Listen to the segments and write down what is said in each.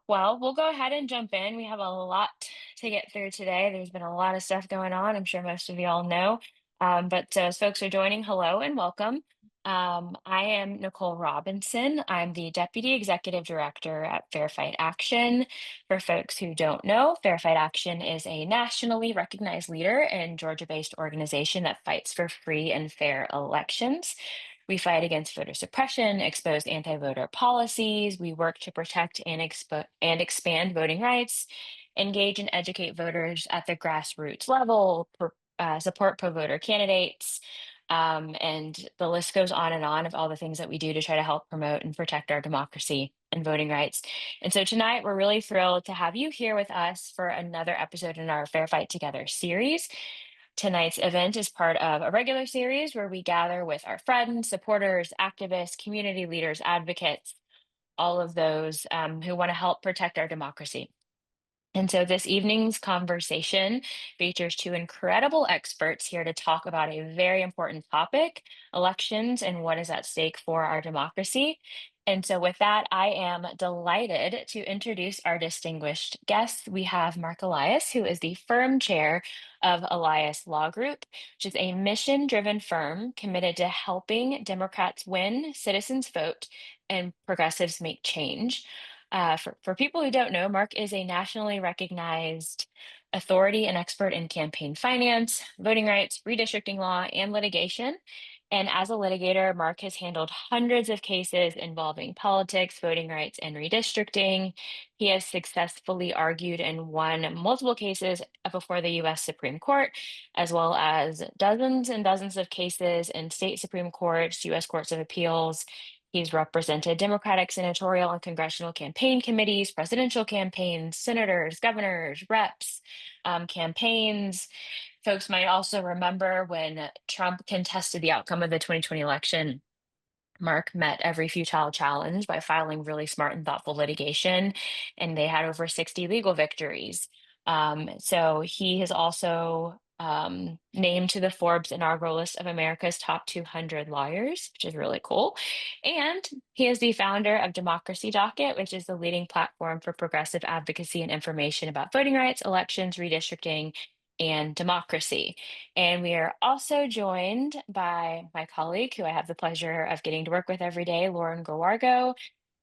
Well, we'll go ahead and jump in. We have a lot to get through today. There's been a lot of stuff going on. I'm sure most of you all know. But as folks are joining, hello and welcome. I am Nicole Robinson. I'm the Deputy Executive Director at Fair Fight Action. For folks who don't know, Fair Fight Action is a nationally recognized leader and Georgia-based organization that fights for free and fair elections. We fight against voter suppression, expose anti-voter policies. We work to protect and expand voting rights, engage and educate voters at the grassroots level, support pro-voter candidates, and the list goes on and on of all the things that we do to try to help promote and protect our democracy and voting rights. And so tonight, we're really thrilled to have you here with us for another episode in our Fair Fight Together series. Tonight's event is part of a regular series where we gather with our friends, supporters, activists, community leaders, advocates, all of those who want to help protect our democracy. And so this evening's conversation features two incredible experts here to talk about a very important topic, elections and what is at stake for our democracy. And so with that, I am delighted to introduce our distinguished guests. We have Marc Elias, who is the firm chair of Elias Law Group, which is a mission-driven firm committed to helping Democrats win, citizens vote, and progressives make change. For people who don't know, Mark is a nationally recognized authority and expert in campaign finance, voting rights, redistricting law, and litigation. And as a litigator, Mark has handled hundreds of cases involving politics, voting rights, and redistricting. He has successfully argued and won multiple cases before the US Supreme Court, as well as dozens and dozens of cases in state Supreme Courts, US Courts of Appeals. He's represented Democratic senatorial and congressional campaign committees, presidential campaigns, senators, governors, reps, campaigns. Folks might also remember when Trump contested the outcome of the 2020 election. Mark met every futile challenge by filing really smart and thoughtful litigation, and they had over 60 legal victories. So he has also named to the Forbes inaugural list of America's top 200 lawyers, which is really cool. And he is the founder of Democracy Docket, which is the leading platform for progressive advocacy and information about voting rights, elections, redistricting, and democracy. And we are also joined by my colleague, who I have the pleasure of getting to work with every day, Lauren Groh-Wargo,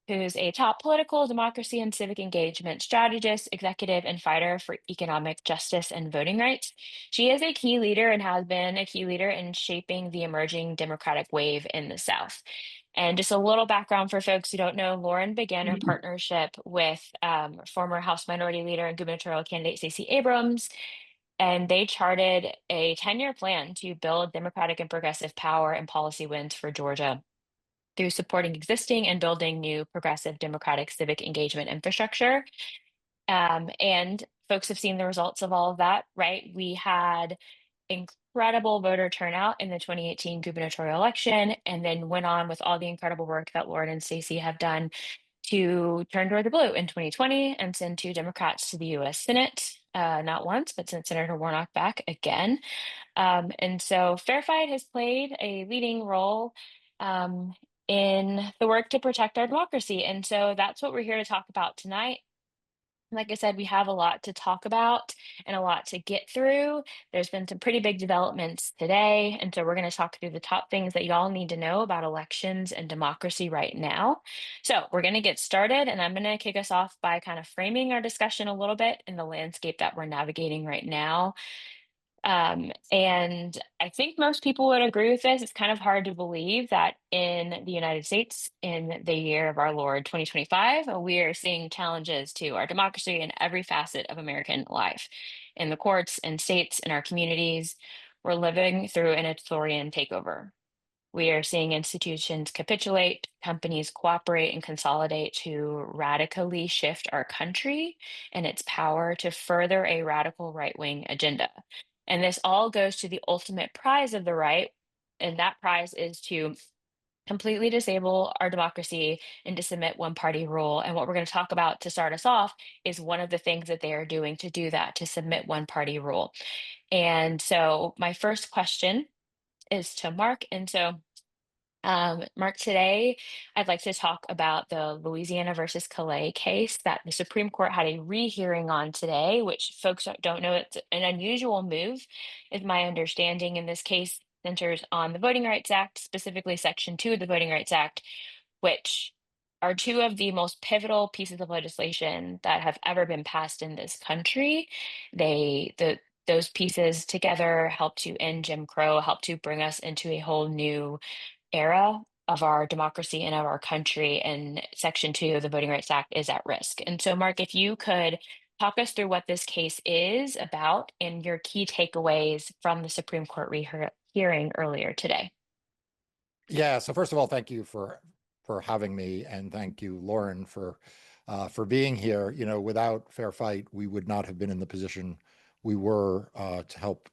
who's a top political, democracy, and civic engagement strategist, executive, and fighter for economic justice and voting rights. She is a key leader and has been a key leader in shaping the emerging Democratic wave in the South. And just a little background for folks who don't know, Lauren began her partnership with former House Minority Leader and gubernatorial candidate Stacey Abrams, and they charted a 10-year plan to build Democratic and progressive power and policy wins for Georgia through supporting existing and building new progressive democratic civic engagement infrastructure. And folks have seen the results of all of that, right? We had incredible voter turnout in the 2018 gubernatorial election, and then went on with all the incredible work that Lauren and Stacey have done to turn toward the blue in 2020 and send two Democrats to the US Senate, not once, but sent Senator Warnock back again. And so Fair Fight has played a leading role in the work to protect our democracy. And so that's what we're here to talk about tonight. Like I said, we have a lot to talk about and a lot to get through. There's been some pretty big developments today. And so we're going to talk through the top things that y'all need to know about elections and democracy right now. So we're going to get started, and I'm going to kick us off by kind of framing our discussion a little bit in the landscape that we're navigating right now. And I think most people would agree with this. It's kind of hard to believe that in the United States, in the year of our Lord 2025, we are seeing challenges to our democracy in every facet of American life, in the courts and states, in our communities. We're living through an authoritarian takeover. We are seeing institutions capitulate, companies cooperate and consolidate to radically shift our country and its power to further a radical right-wing agenda. And this all goes to the ultimate prize of the right, and that prize is to completely disable our democracy and to submit one party rule. And what we're going to talk about to start us off is one of the things that they are doing to do that, to submit one party rule. And so my first question is to Mark. And so Mark, today I'd like to talk about the Louisiana versus Calais case that the Supreme Court had a rehearing on today, which folks don't know it's an unusual move, is my understanding. In this case, centers on the Voting Rights Act, specifically Section 2 of the Voting Rights Act, which are two of the most pivotal pieces of legislation that have ever been passed in this country. Those pieces together help to end Jim Crow, help to bring us into a whole new era of our democracy and of our country, and Section 2 of the Voting Rights Act is at risk. And so, Mark, if you could talk us through what this case is about and your key takeaways from the Supreme Court hearing earlier today. Yeah. So first of all, thank you for having me, and thank you, Lauren, for being here. Without fair fight, we would not have been in the position we were to help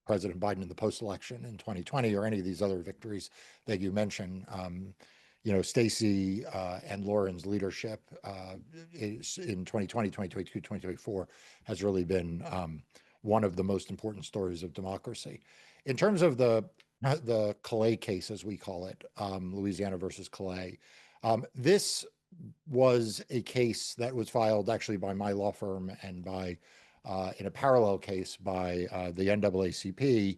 President Biden in the post-election in 2020 or any of these other victories that you mentioned. Stacey and Lauren's leadership is in 2020, 2022, 2024 has really been one of the most important stories of democracy. In terms of the Calais case, as we call it, Louisiana versus Calais. This was a case that was filed actually by my law firm and in a parallel case by the NAACP,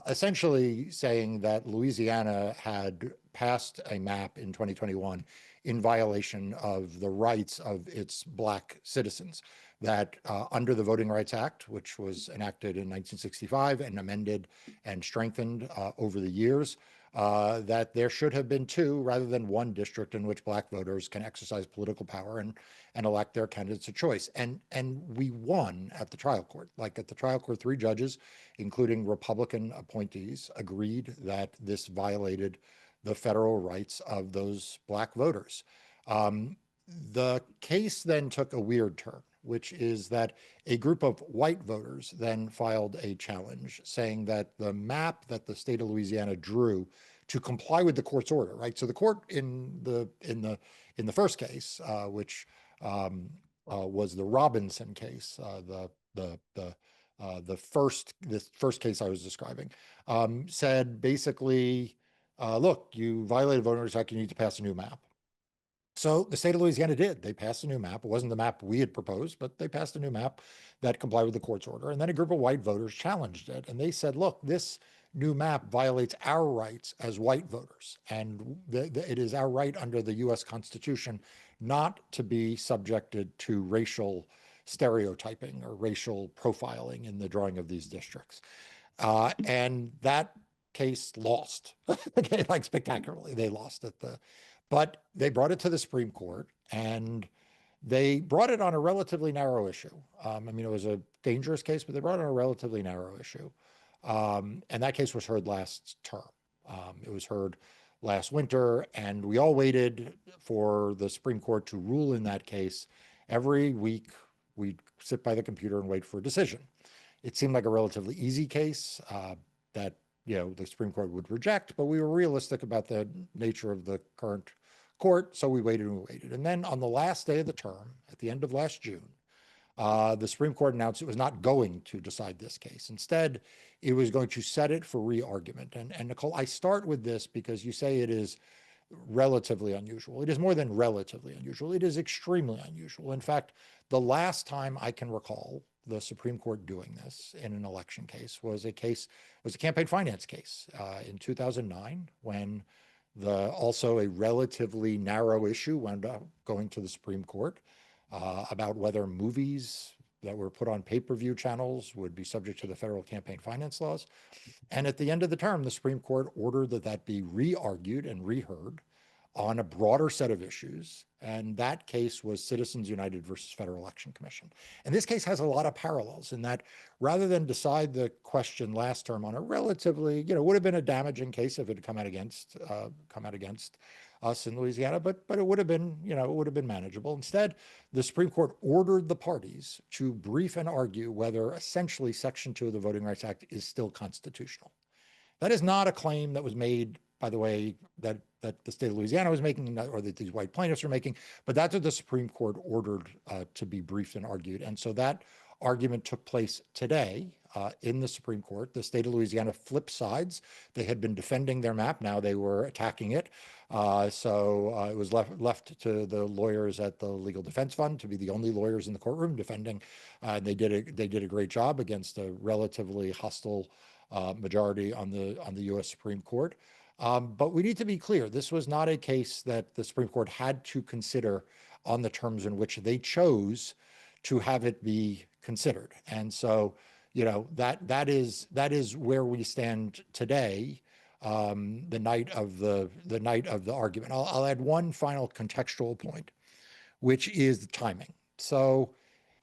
essentially saying that Louisiana had passed a map in 2021 in violation of the rights of its Black citizens, that under the Voting Rights Act, which was enacted in 1965 and amended and strengthened over the years, that there should have been two rather than one district in which Black voters can exercise political power and elect their candidates of choice. And we won at the trial court. Like at the trial court, three judges, including Republican appointees, agreed that this violated the federal rights of those Black voters. The case then took a weird turn, which is that a group of white voters then filed a challenge saying that the map that the state of Louisiana drew to comply with the court's order, right? So the court in the first case, which was the Robinson case, this first case I was describing, said basically, look, you violated Voting Rights Act, you need to pass a new map. So the state of Louisiana did. They passed a new map. It wasn't the map we had proposed, but they passed a new map that complied with the court's order. And then a group of white voters challenged it. And they said, look, this new map violates our rights as white voters. And it is our right under the US Constitution not to be subjected to racial stereotyping or racial profiling in the drawing of these districts. And that case lost, like spectacularly. They lost it. But they brought it to the Supreme Court, and they brought it on a relatively narrow issue. It was a dangerous case, but they brought it on a relatively narrow issue. And that case was heard last term. It was heard last winter, and we all waited for the Supreme Court to rule in that case. Every week, we'd sit by the computer and wait for a decision. It seemed like a relatively easy case that the Supreme Court would reject, but we were realistic about the nature of the current court, so we waited and we waited. And then on the last day of the term, at the end of last June, the Supreme Court announced it was not going to decide this case. Instead, it was going to set it for re-argument. And Nicole, I start with this because you say it is relatively unusual. It is more than relatively unusual. It is extremely unusual. In fact, the last time I can recall the Supreme Court doing this in an election case was a campaign finance case in 2009, when also a relatively narrow issue wound up going to the Supreme Court about whether movies that were put on pay-per-view channels would be subject to the federal campaign finance laws. And at the end of the term, the Supreme Court ordered that be re-argued and reheard on a broader set of issues. And that case was Citizens United versus Federal Election Commission. And this case has a lot of parallels in that rather than decide the question last term on a relatively, would have been a damaging case if it had come out against us in Louisiana, but it would have been, it would have been manageable. Instead, the Supreme Court ordered the parties to brief and argue whether essentially Section 2 of the Voting Rights Act is still constitutional. That is not a claim that was made, by the way, that the state of Louisiana was making or that these white plaintiffs are making, but that's what the Supreme Court ordered to be briefed and argued. And so that argument took place today in the Supreme Court. The state of Louisiana flipped sides. They had been defending their map. Now they were attacking it. So it was left to the lawyers at the Legal Defense Fund to be the only lawyers in the courtroom defending. They did a great job against a relatively hostile majority on the U.S. Supreme Court. But we need to be clear, this was not a case that the Supreme Court had to consider on the terms in which they chose to have it be considered. And so, that is where we stand today, the night of the argument. I'll add one final contextual point, which is the timing. So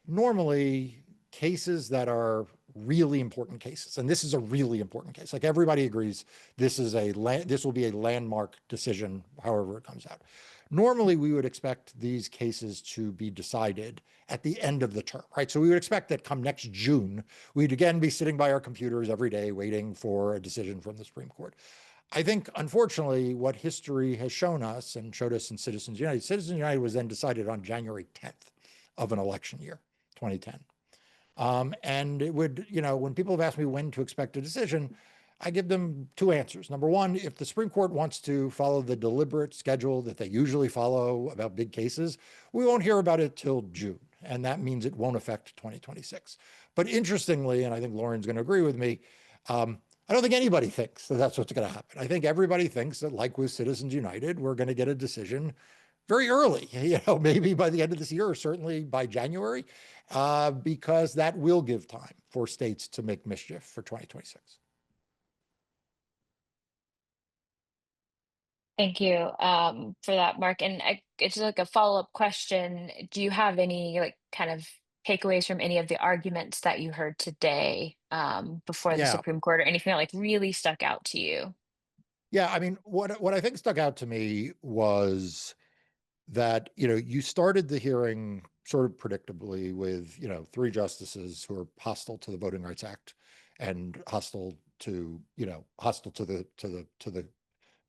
normally cases that are really important cases, and this is a really important case. Like everybody agrees, this will be a landmark decision, however it comes out. Normally, we would expect these cases to be decided at the end of the term, right? So we would expect that come next June, we'd again be sitting by our computers every day waiting for a decision from the Supreme Court. I think, unfortunately, what history has shown us and showed us in Citizens United, Citizens United was then decided on January 10th of an election year, 2010. And it would, when people have asked me when to expect a decision, I give them two answers. Number one, if the Supreme Court wants to follow the deliberate schedule that they usually follow about big cases, we won't hear about it till June. And that means it won't affect 2026. But interestingly, and I think Lauren's going to agree with me, I don't think anybody thinks that that's what's going to happen. I think everybody thinks that, like with Citizens United, we're going to get a decision very early, maybe by the end of this year or certainly by January, because that will give time for states to make mischief for 2026. Thank you for that, Mark. And it's like a follow-up question. Do you have any like kind of takeaways from any of the arguments that you heard today before the Yeah. Supreme Court, or anything that like really stuck out to you? Yeah. I mean, what I think stuck out to me was that, you started the hearing sort of predictably with, three justices who are hostile to the Voting Rights Act and hostile to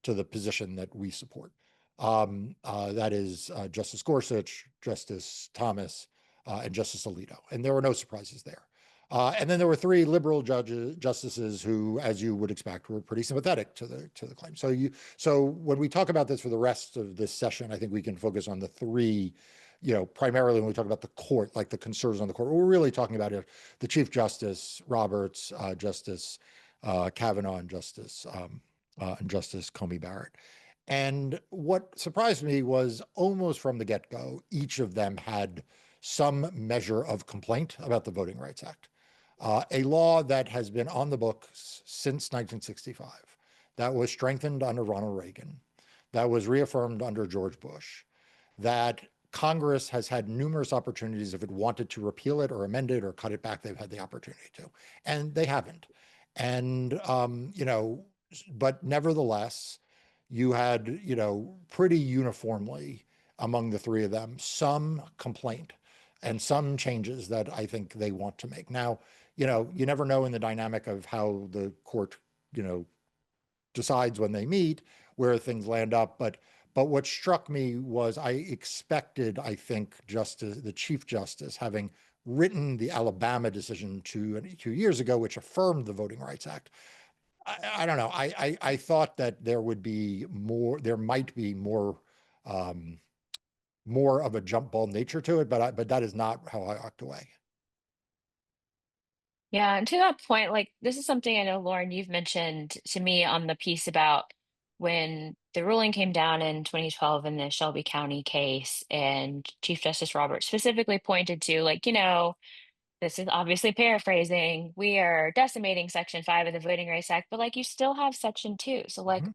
the position that we support. That is Justice Gorsuch, Justice Thomas, and Justice Alito. And there were no surprises there. And then there were three liberal justices who, as you would expect, were pretty sympathetic to the claim. So when we talk about this for the rest of this session, I think we can focus on the three, primarily when we talk about the court, like the concerns on the court. We're really talking about the Chief Justice Roberts, Justice Kavanaugh, and Justice Comey Barrett. And what surprised me was almost from the get-go, each of them had some measure of complaint about the Voting Rights Act, a law that has been on the books since 1965, that was strengthened under Ronald Reagan, that was reaffirmed under George Bush, that Congress has had numerous opportunities if it wanted to repeal it or amend it or cut it back, they've had the opportunity to, and they haven't. And, but nevertheless, you had, pretty uniformly among the three of them, some complaint and some changes that I think they want to make. Now, you never know in the dynamic of how the court, decides when they meet, where things land up. But what struck me was I expected, I think, the Chief Justice, having written the Alabama decision 2 years ago, which affirmed the Voting Rights Act. I don't know. I thought that there might be more of a jump ball nature to it, but that is not how I walked away. Yeah, and to that point, like this is something I know, Lauren, you've mentioned to me on the piece about when the ruling came down in 2012 in the Shelby County case, and Chief Justice Roberts specifically pointed to, like, this is obviously paraphrasing, we are decimating Section 5 of the Voting Rights Act, but like you still have Section 2. So like Mhm.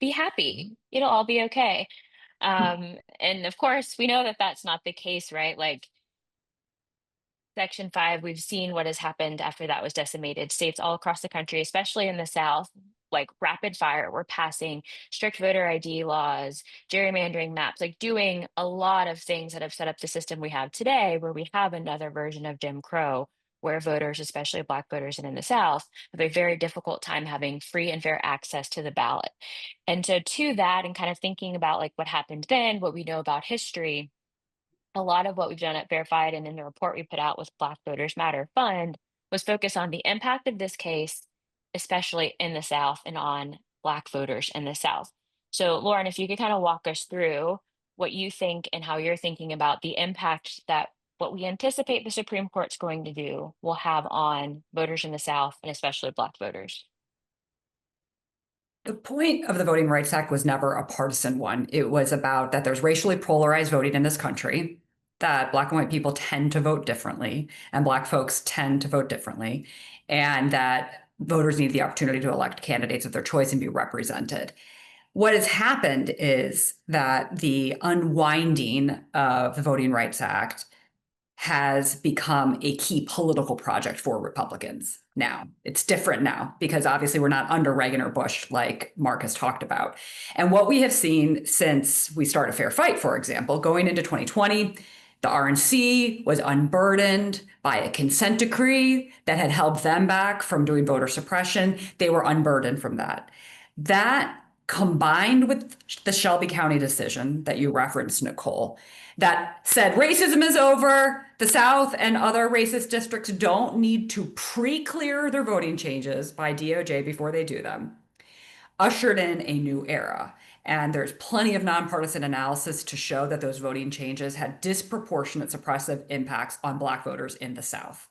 be happy, it'll all be okay. And of course, we know that that's not the case, right? Like Section 5, we've seen what has happened after that was decimated. States all across the country, especially in the South, like rapid fire, we're passing strict voter ID laws, gerrymandering maps, like doing a lot of things that have set up the system we have today, where we have another version of Jim Crow, where voters, especially Black voters and in the South, have a very difficult time having free and fair access to the ballot. And so, to that, and kind of thinking about like what happened then, what we know about history, a lot of what we've done at Verified and in the report we put out with Black Voters Matter Fund was focus on the impact of this case, especially in the South and on Black voters in the South. So, Lauren, if you could kind of walk us through what you think and how you're thinking about the impact that what we anticipate the Supreme Court's going to do will have on voters in the South and especially Black voters. The point of the Voting Rights Act was never a partisan one. It was about that there's racially polarized voting in this country, that Black and white people tend to vote differently, and Black folks tend to vote differently, and that voters need the opportunity to elect candidates of their choice and be represented. What has happened is that the unwinding of the Voting Rights Act has become a key political project for Republicans now. It's different now because obviously we're not under Reagan or Bush like Mark has talked about. And what we have seen since we started Fair Fight, for example, going into 2020, the RNC was unburdened by a consent decree that had held them back from doing voter suppression. They were unburdened from that. That combined with the Shelby County decision that you referenced, Nicole, that said racism is over. The South and other racist districts don't need to pre-clear their voting changes by DOJ before they do them, ushered in a new era. And there's plenty of nonpartisan analysis to show that those voting changes had disproportionate suppressive impacts on Black voters in the South.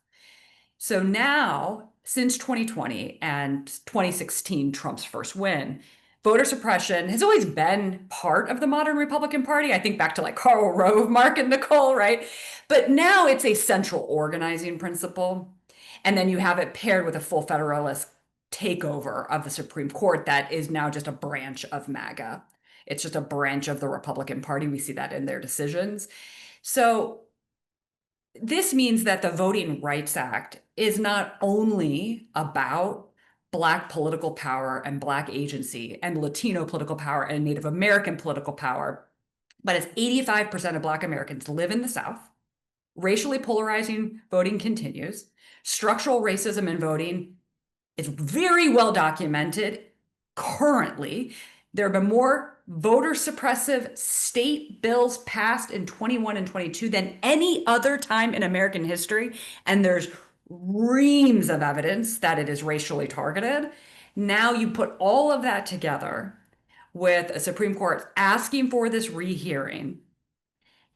So now, since 2020 and 2016, Trump's first win, voter suppression has always been part of the modern Republican Party. I think back to like Karl Rove, Mark and Nicole, right? But now it's a central organizing principle. And then you have it paired with a full federalist takeover of the Supreme Court that is now just a branch of MAGA. It's just a branch of the Republican Party. We see that in their decisions. So this means that the Voting Rights Act is not only about Black political power and Black agency and Latino political power and Native American political power, but as 85% of Black Americans live in the South, racially polarizing voting continues, structural racism in voting is very well documented currently. There have been more voter suppressive state bills passed in 21 and 22 than any other time in American history. And there's reams of evidence that it is racially targeted. Now you put all of that together with a Supreme Court asking for this rehearing.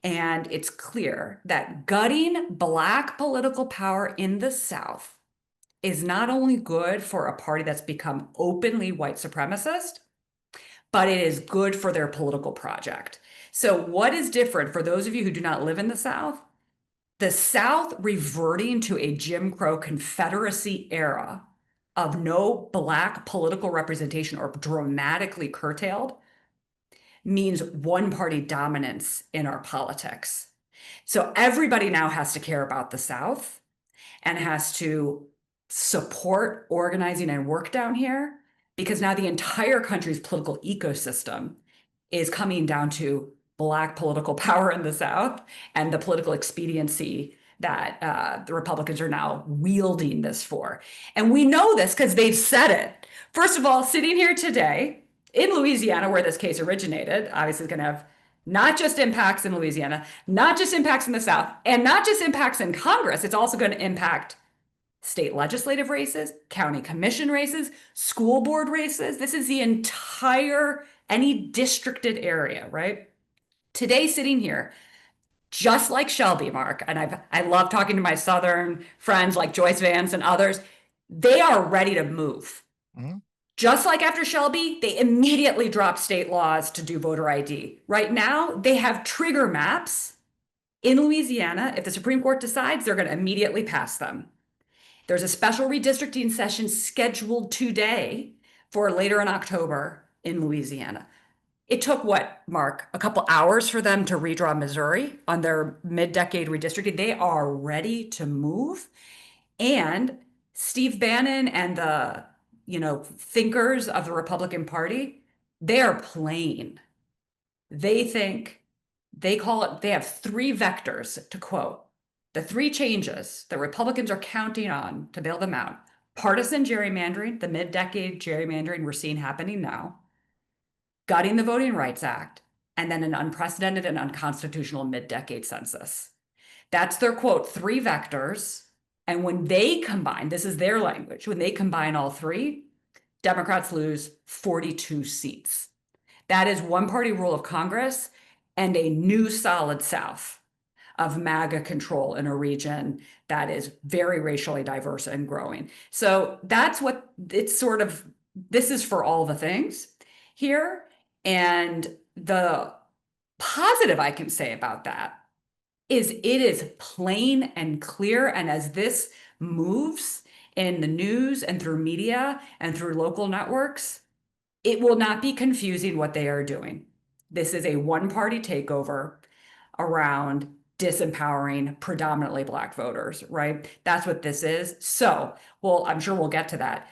And it's clear that gutting Black political power in the South is not only good for a party that's become openly white supremacist, but it is good for their political project. So what is different for those of you who do not live in the South? The South reverting to a Jim Crow Confederacy era of no Black political representation or dramatically curtailed means one party dominance in our politics. So everybody now has to care about the South and has to support organizing and work down here because now the entire country's political ecosystem is coming down to Black political power in the South and the political expediency that the Republicans are now wielding this for. And we know this because they've said it. First of all, sitting here today in Louisiana, where this case originated, obviously is going to have not just impacts in Louisiana, not just impacts in the South, and not just impacts in Congress. It's also going to impact state legislative races, county commission races, school board races. This is the entire, any districted area, right? Today, sitting here, just like Shelby, Mark, and I love talking to my Southern friends like Joyce Vance and others, they are ready to move. Mhm. Just like after Shelby, they immediately dropped state laws to do voter ID. Right now, they have trigger maps in Louisiana. If the Supreme Court decides, they're going to immediately pass them. There's a special redistricting session scheduled today for later in October in Louisiana. It took what, Mark, a couple hours for them to redraw Missouri on their mid-decade redistricting. They are ready to move. And Steve Bannon and the, thinkers of the Republican Party, they are playing. They think, they call it, they have three vectors to quote. The three changes that Republicans are counting on to bail them out: partisan gerrymandering, the mid-decade gerrymandering we're seeing happening now, gutting the Voting Rights Act, and then an unprecedented and unconstitutional mid-decade census. That's their quote, 3 vectors. And when they combine, this is their language, when they combine all 3, Democrats lose 42 seats. That is one-party rule of Congress and a new solid South of MAGA control in a region that is very racially diverse and growing. So that's what it's sort of, this is for all the things here. And the positive I can say about that is it is plain and clear. And as this moves in the news and through media and through local networks, it will not be confusing what they are doing. This is a one-party takeover around disempowering predominantly Black voters, right? That's what this is. So, well, I'm sure we'll get to that.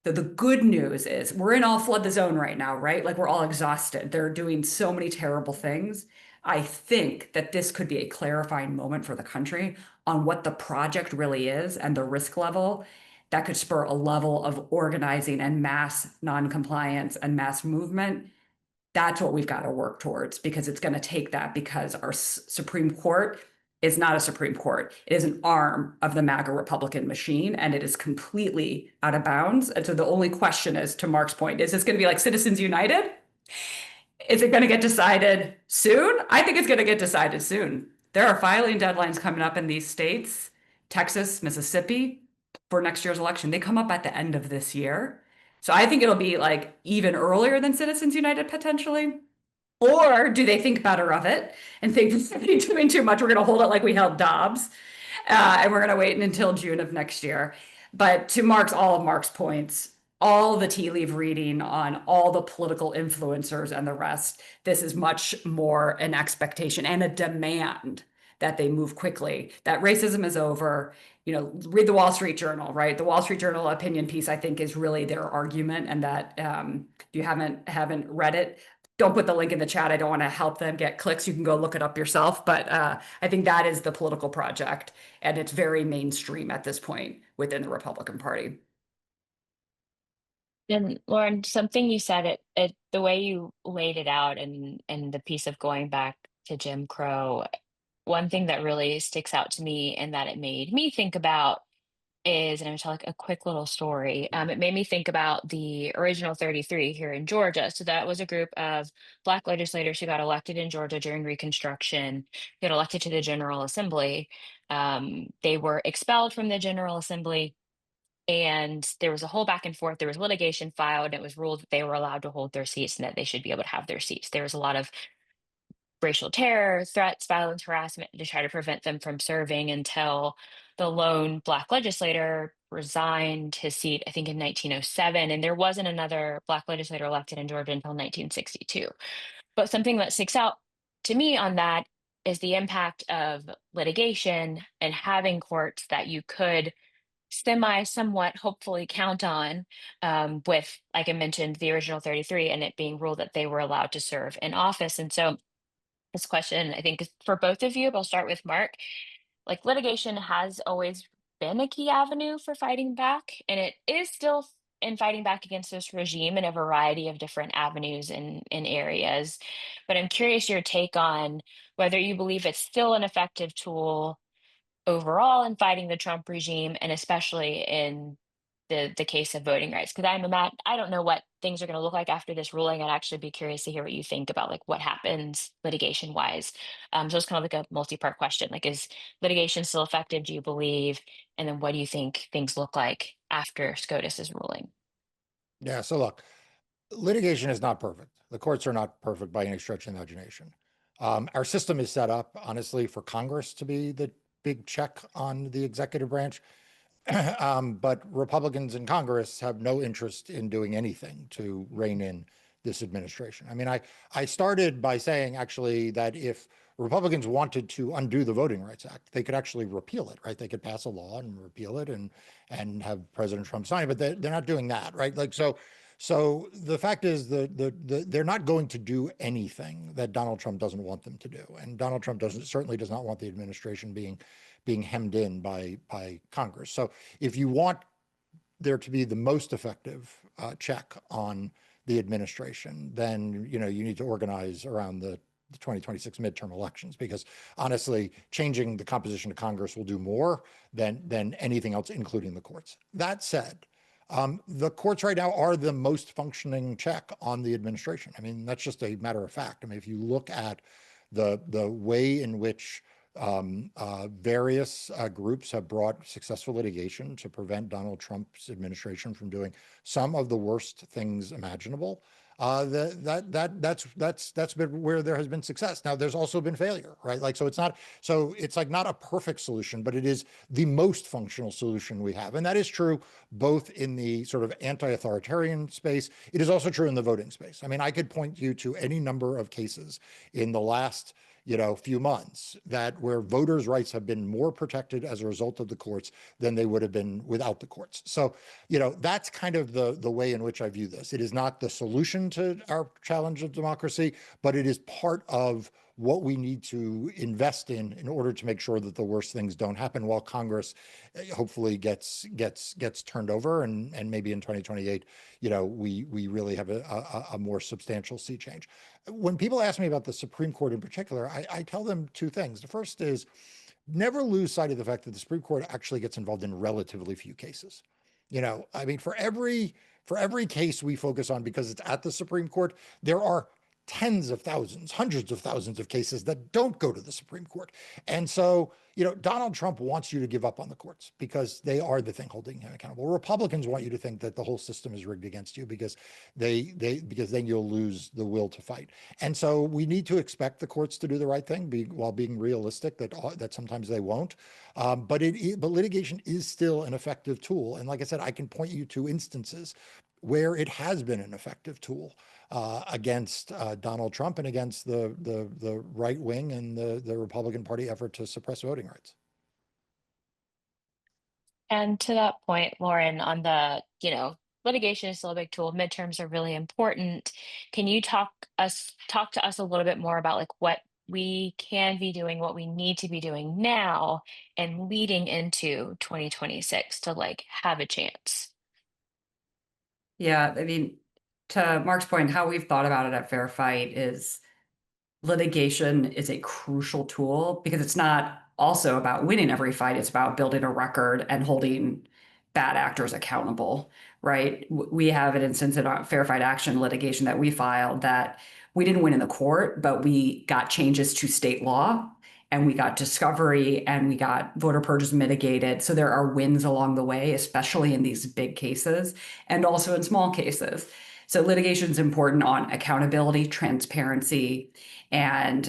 The good news is we're in all flood the zone right now, right? Like we're all exhausted. They're doing so many terrible things. I think that this could be a clarifying moment for the country on what the project really is and the risk level that could spur a level of organizing and mass noncompliance and mass movement. That's what we've got to work towards, because it's going to take that, because our Supreme Court is not a Supreme Court. It is an arm of the MAGA Republican machine, and it is completely out of bounds. And so the only question is, to Mark's point, is this going to be like Citizens United? Is it going to get decided soon? I think it's going to get decided soon. There are filing deadlines coming up in these states, Texas, Mississippi, for next year's election. They come up at the end of this year. So I think it'll be like even earlier than Citizens United potentially. Or do they think better of it and think this is doing too much? We're going to hold it like we held Dobbs, and we're going to wait until June of next year. But to all of Mark's points, all the tea leaf reading on all the political influencers and the rest, this is much more an expectation and a demand that they move quickly, that racism is over. You know, read the Wall Street Journal, right? The Wall Street Journal opinion piece, I think, is really their argument, and that if you haven't read it, don't put the link in the chat. I don't want to help them get clicks. You can go look it up yourself. But I think that is the political project, and it's very mainstream at this point within the Republican Party. And Lauren, something you said, the way you laid it out, and the piece of going back to Jim Crow, one thing that really sticks out to me and that it made me think about is, and I'm gonna tell like a quick little story. It made me think about the original 33 here in Georgia. So that was a group of Black legislators who got elected in Georgia during Reconstruction, got elected to the General Assembly. They were expelled from the General Assembly, and there was a whole back and forth. There was litigation filed, and it was ruled that they were allowed to hold their seats and that they should be able to have their seats. There was a lot of racial terror, threats, violence, harassment to try to prevent them from serving, until the lone Black legislator resigned his seat, I think in 1907. And there wasn't another Black legislator elected in Georgia until 1962. But something that sticks out to me on that is the impact of litigation and having courts that you could somewhat hopefully count on, with, like I mentioned, the original 33, and it being ruled that they were allowed to serve in office. And so this question, I think, is for both of you, but I'll start with Mark. Like, litigation has always been a key avenue for fighting back, and it is still in fighting back against this regime in a variety of different avenues in areas. But I'm curious your take on whether you believe it's still an effective tool overall in fighting the Trump regime, and especially in the case of voting rights. Because I don't know what things are going to look like after this ruling. I'd actually be curious to hear what you think about like what happens litigation wise. So it's kind of like a multi-part question. Like, is litigation still effective, do you believe? And then what do you think things look like after SCOTUS's ruling? Yeah. So look, litigation is not perfect. The courts are not perfect by any stretch of the imagination. Our system is set up, honestly, for Congress to be the big check on the executive branch. But Republicans in Congress have no interest in doing anything to rein in this administration. I mean, I started by saying actually that if Republicans wanted to undo the Voting Rights Act, they could actually repeal it, right? They could pass a law and repeal it and have President Trump sign it, but they're not doing that, right? Like, so the fact is they're not going to do anything that Donald Trump doesn't want them to do. And Donald Trump certainly does not want the administration being hemmed in by Congress. So if you want there to be the most effective check on the administration, then, you need to organize around the 2026 midterm elections, because honestly, changing the composition of Congress will do more than anything else, including the courts. That said, the courts right now are the most functioning check on the administration. I mean, that's just a matter of fact. I mean, if you look at the way in which various groups have brought successful litigation to prevent Donald Trump's administration from doing some of the worst things imaginable, that's been where there has been success. Now, there's also been failure, right? Like, so it's like not a perfect solution, but it is the most functional solution we have. And that is true both in the sort of anti-authoritarian space. It is also true in the voting space. I mean, I could point you to any number of cases in the last few months where voters' rights have been more protected as a result of the courts than they would have been without the courts. So, that's kind of the way in which I view this. It is not the solution to our challenge of democracy, but it is part of what we need to invest in order to make sure that the worst things don't happen, while Congress hopefully gets turned over, and maybe in 2028, we really have a more substantial sea change. When people ask me about the Supreme Court in particular, I tell them two things. The first is, never lose sight of the fact that the Supreme Court actually gets involved in relatively few cases. I mean, for every case we focus on because it's at the Supreme Court, there are tens of thousands, hundreds of thousands of cases that don't go to the Supreme Court. And so, Donald Trump wants you to give up on the courts because they are the thing holding him accountable. Republicans want you to think that the whole system is rigged against you because because then you'll lose the will to fight. And so we need to expect the courts to do the right thing, while being realistic that sometimes they won't. But litigation is still an effective tool. And like I said, I can point you to instances where it has been an effective tool against Donald Trump and against the right wing and the Republican Party effort to suppress voting rights. And to that point, Lauren, on the, litigation is still a big tool. Midterms are really important. Can you talk to us a little bit more about like what we can be doing, what we need to be doing now and leading into 2026 to like have a chance? Yeah, I mean, to Mark's point, how we've thought about it at Fair Fight is litigation is a crucial tool because it's not also about winning every fight. It's about building a record and holding bad actors accountable, right? We have an instance in our Fair Fight Action litigation that we filed that we didn't win in the court, but we got changes to state law and we got discovery and we got voter purges mitigated. So there are wins along the way, especially in these big cases and also in small cases. So litigation is important on accountability, transparency, and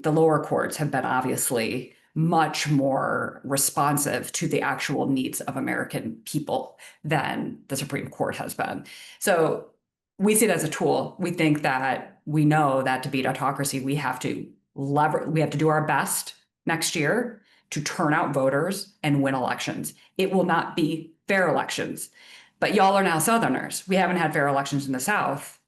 the lower courts have been obviously much more responsive to the actual needs of American people than the Supreme Court has been. So we see it as a tool. We think that we know that to beat autocracy, we have to do our best next year to turn out voters and win elections. It will not be fair elections. But y'all are now Southerners. We haven't had fair elections in the South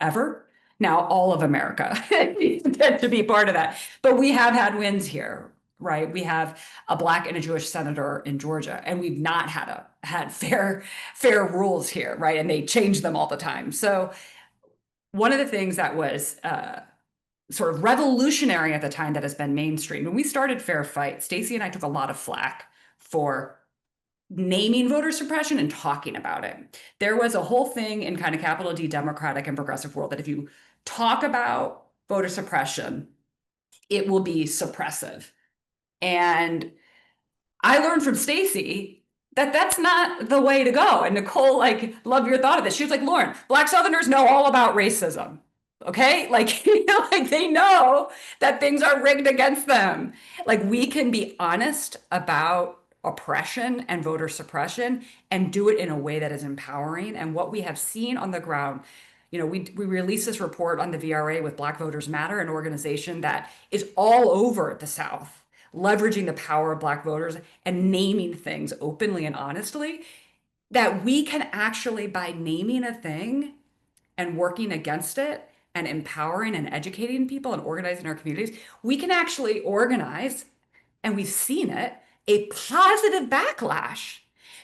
ever. Now all of America needs to be part of that. But we have had wins here, right? We have a Black and a Jewish senator in Georgia, and we've not had fair rules here, right? And they change them all the time. So one of the things that was sort of revolutionary at the time that has been mainstream, when we started Fair Fight, Stacey and I took a lot of flack for naming voter suppression and talking about it. There was a whole thing in kind of capital D Democratic and progressive world that if you talk about voter suppression, it will be suppressive. And I learned from Stacey that that's not the way to go. And Nicole, love your thought of this. She was like, Lauren, Black Southerners know all about racism. Okay. They know that things are rigged against them. We can be honest about oppression and voter suppression and do it in a way that is empowering. And what we have seen on the ground, we released this report on the VRA with Black Voters Matter, an organization that is all over the South, leveraging the power of Black voters and naming things openly and honestly, that we can actually, by naming a thing and working against it and empowering and educating people and organizing our communities, we can actually organize, and we've seen it, a positive backlash,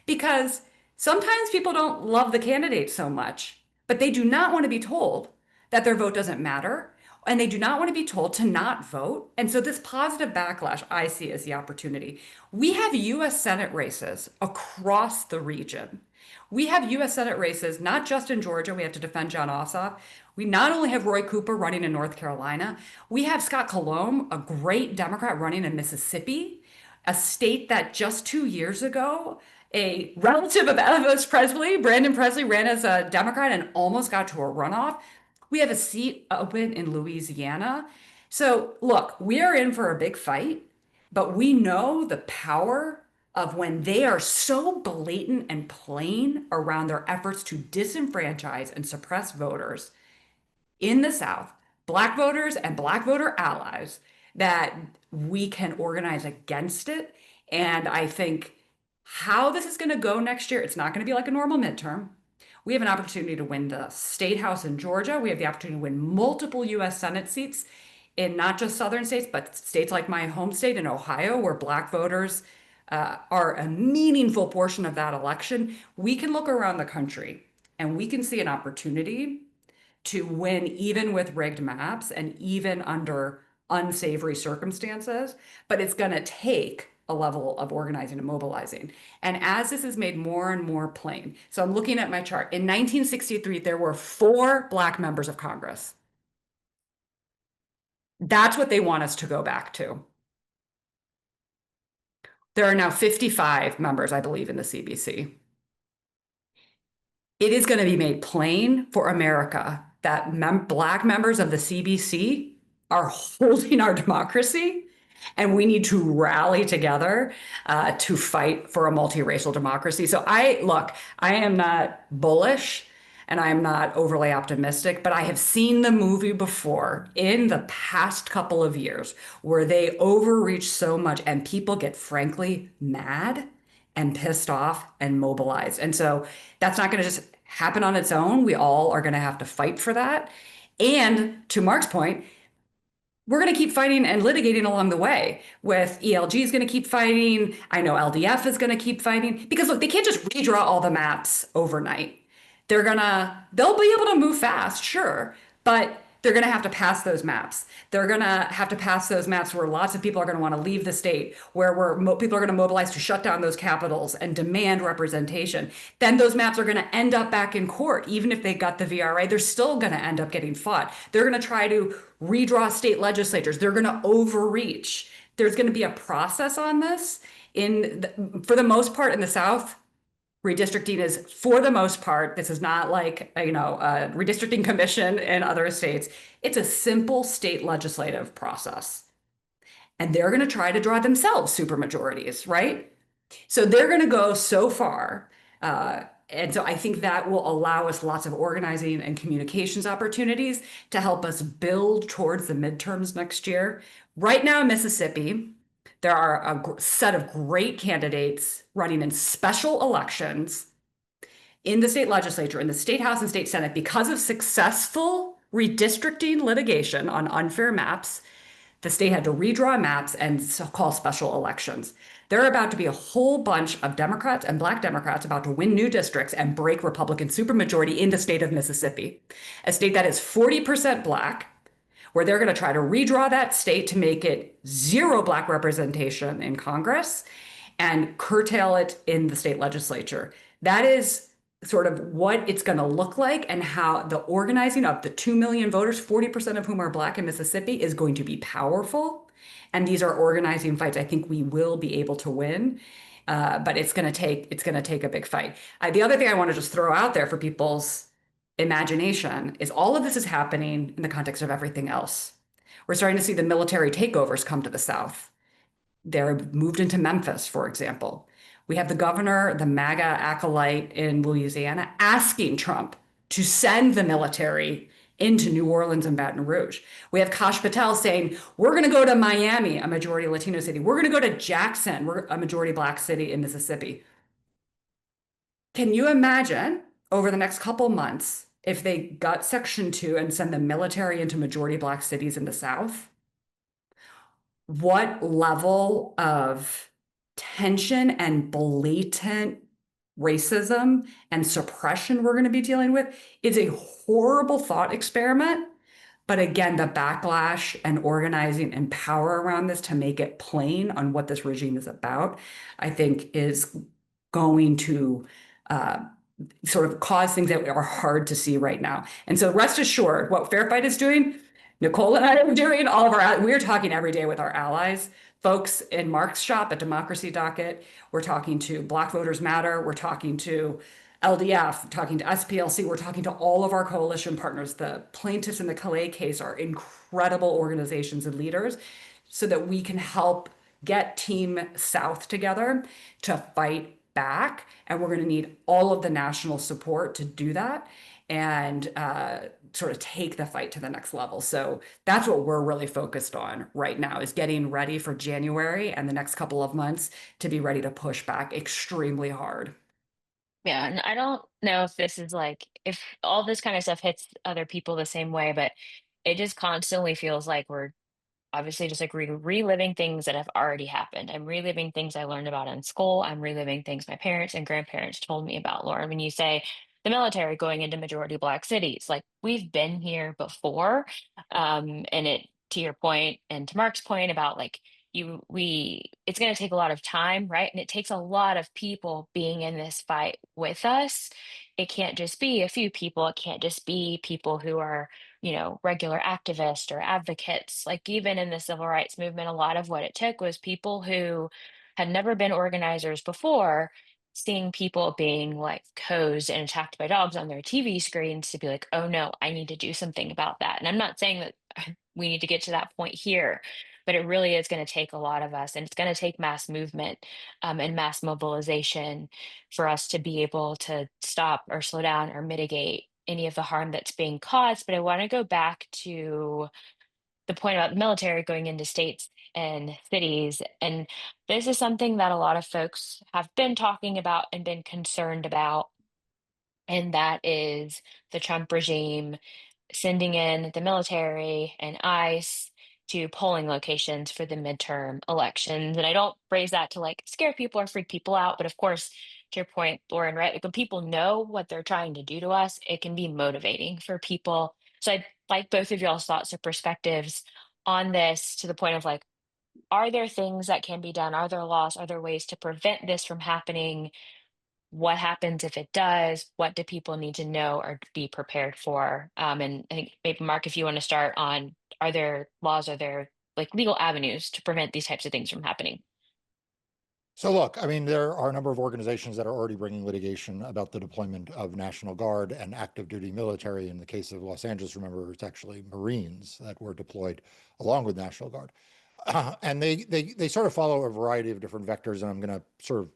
because sometimes people don't love the candidate so much, but they do not want to be told that their vote doesn't matter. And they do not want to be told to not vote. And so this positive backlash I see as the opportunity. We have US Senate races across the region. We have US Senate races, not just in Georgia. We have to defend John Ossoff. We not only have Roy Cooper running in North Carolina, we have Scott Colomb, a great Democrat running in Mississippi, a state that just 2 years ago, a relative of Elvis Presley, Brandon Presley, ran as a Democrat and almost got to a runoff. We have a seat open in Louisiana. So, look, we are in for a big fight, but we know the power of when they are so blatant and plain around their efforts to disenfranchise and suppress voters in the South, Black voters and Black voter allies, that we can organize against it. And I think how this is going to go next year, it's not going to be like a normal midterm. We have an opportunity to win the state house in Georgia. We have the opportunity to win multiple US Senate seats in not just southern states, but states like my home state in Ohio, where Black voters are a meaningful portion of that election. We can look around the country and we can see an opportunity to win even with rigged maps and even under unsavory circumstances, but it's going to take a level of organizing and mobilizing. And as this is made more and more plain, so I'm looking at my chart. In 1963, there were 4 Black members of Congress. That's what they want us to go back to. There are now 55 members, I believe, in the CBC. It is going to be made plain for America that Black members of the CBC are holding our democracy, and we need to rally together to fight for a multiracial democracy. So I am not bullish and I am not overly optimistic, but I have seen the movie before in the past couple of years where they overreach so much and people get frankly mad and pissed off and mobilized. And so that's not going to just happen on its own. We all are going to have to fight for that. And to Mark's point, we're going to keep fighting and litigating along the way. With ELG is going to keep fighting. I know LDF is going to keep fighting because look, they can't just redraw all the maps overnight. They'll be able to move fast, sure, but they're going to have to pass those maps. They're going to have to pass those maps where lots of people are going to want to leave the state, where people are going to mobilize to shut down those capitals and demand representation. Then those maps are going to end up back in court. Even if they got the VRA, they're still going to end up getting fought. They're going to try to redraw state legislatures. They're going to overreach. There's going to be a process on this. For the most part in the South, redistricting is, for the most part, this is not like, a redistricting commission in other states. It's a simple state legislative process. And they're going to try to draw themselves supermajorities, right? So they're going to go so far. And so I think that will allow us lots of organizing and communications opportunities to help us build towards the midterms next year. Right now in Mississippi, there are a set of great candidates running in special elections in the state legislature, in the state house and state senate, because of successful redistricting litigation on unfair maps. The state had to redraw maps and call special elections. There are about to be a whole bunch of Democrats and Black Democrats about to win new districts and break Republican supermajority in the state of Mississippi, a state that is 40% Black, where they're going to try to redraw that state to make it 0 Black representation in Congress and curtail it in the state legislature. That is sort of what it's going to look like, and how the organizing of the 2 million voters, 40% of whom are Black in Mississippi, is going to be powerful. And these are organizing fights I think we will be able to win. But it's going to take a big fight. The other thing I want to just throw out there for people's imagination is all of this is happening in the context of everything else. We're starting to see the military takeovers come to the South. They're moved into Memphis, for example. We have the governor, the MAGA acolyte in Louisiana, asking Trump to send the military into New Orleans and Baton Rouge. We have Kash Patel saying, we're going to go to Miami, a majority Latino city. We're going to go to Jackson, we're a majority Black city in Mississippi. Can you imagine over the next couple months if they got Section 2 and send the military into majority Black cities in the South? What level of tension and blatant racism and suppression we're going to be dealing with is a horrible thought experiment. But again, the backlash and organizing and power around this to make it plain on what this regime is about, I think is going to sort of cause things that are hard to see right now. And so rest assured, what Fair Fight is doing, Nicole and I are doing, all of we're talking every day with our allies, folks in Mark's shop at Democracy Docket. We're talking to Black Voters Matter. We're talking to LDF, talking to SPLC. We're talking to all of our coalition partners. The plaintiffs in the Calais case are incredible organizations and leaders so that we can help get Team South together to fight back. And we're going to need all of the national support to do that and sort of take the fight to the next level. So that's what we're really focused on right now, is getting ready for January and the next couple of months to be ready to push back extremely hard. Yeah, and I don't know if this is like if all this kind of stuff hits other people the same way, but it just constantly feels like we're obviously just like reliving things that have already happened. I'm reliving things I learned about in school. I'm reliving things my parents and grandparents told me about. Lauren, when you say the military going into majority Black cities, like we've been here before. And it, to your point and to Mark's point about like it's going to take a lot of time, right? And it takes a lot of people being in this fight with us. It can't just be a few people. It can't just be people who are regular activists or advocates. Like even in the civil rights movement, a lot of what it took was people who had never been organizers before, seeing people being like hosed and attacked by dogs on their TV screens to be like, oh no, I need to do something about that. And I'm not saying that we need to get to that point here, but it really is going to take a lot of us, and it's going to take mass movement and mass mobilization for us to be able to stop or slow down or mitigate any of the harm that's being caused. But I want to go back to the point about the military going into states and cities. And this is something that a lot of folks have been talking about and been concerned about. And that is the Trump regime sending in the military and ICE to polling locations for the midterm elections. And I don't phrase that to like scare people or freak people out, but of course, to your point, Lauren, right? Like when people know what they're trying to do to us, it can be motivating for people. So I'd like both of y'all's thoughts or perspectives on this, to the point of like, are there things that can be done? Are there laws? Are there ways to prevent this from happening? What happens if it does? What do people need to know or be prepared for? And I think maybe Mark, if you want to start on, are there laws, are there like legal avenues to prevent these types of things from happening? So look, I mean, there are a number of organizations that are already bringing litigation about the deployment of National Guard and active duty military. In the case of Los Angeles, remember, it's actually Marines that were deployed along with National Guard. And they sort of follow a variety of different vectors, and I'm going to sort of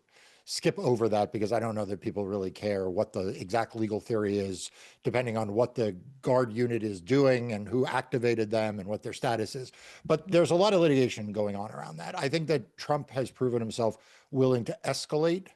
skip over that because I don't know that people really care what the exact legal theory is, depending on what the Guard unit is doing and who activated them and what their status is. But there's a lot of litigation going on around that. I think that Trump has proven himself willing to escalate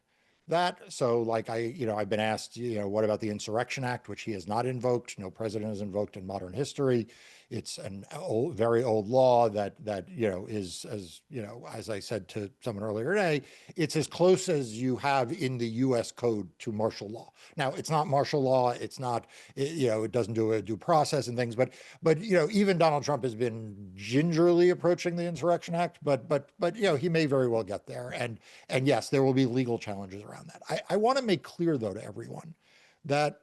that. So like I've been asked, what about the Insurrection Act, which he has not invoked? No president has invoked in modern history. It's an old, very old law that is, as I said to someone earlier today, it's as close as you have in the U.S. code to martial law. Now, it's not martial law. It's not, it doesn't do a due process and things. But even Donald Trump has been gingerly approaching the Insurrection Act. But he may very well get there. And yes, there will be legal challenges around that. I want to make clear, though, to everyone that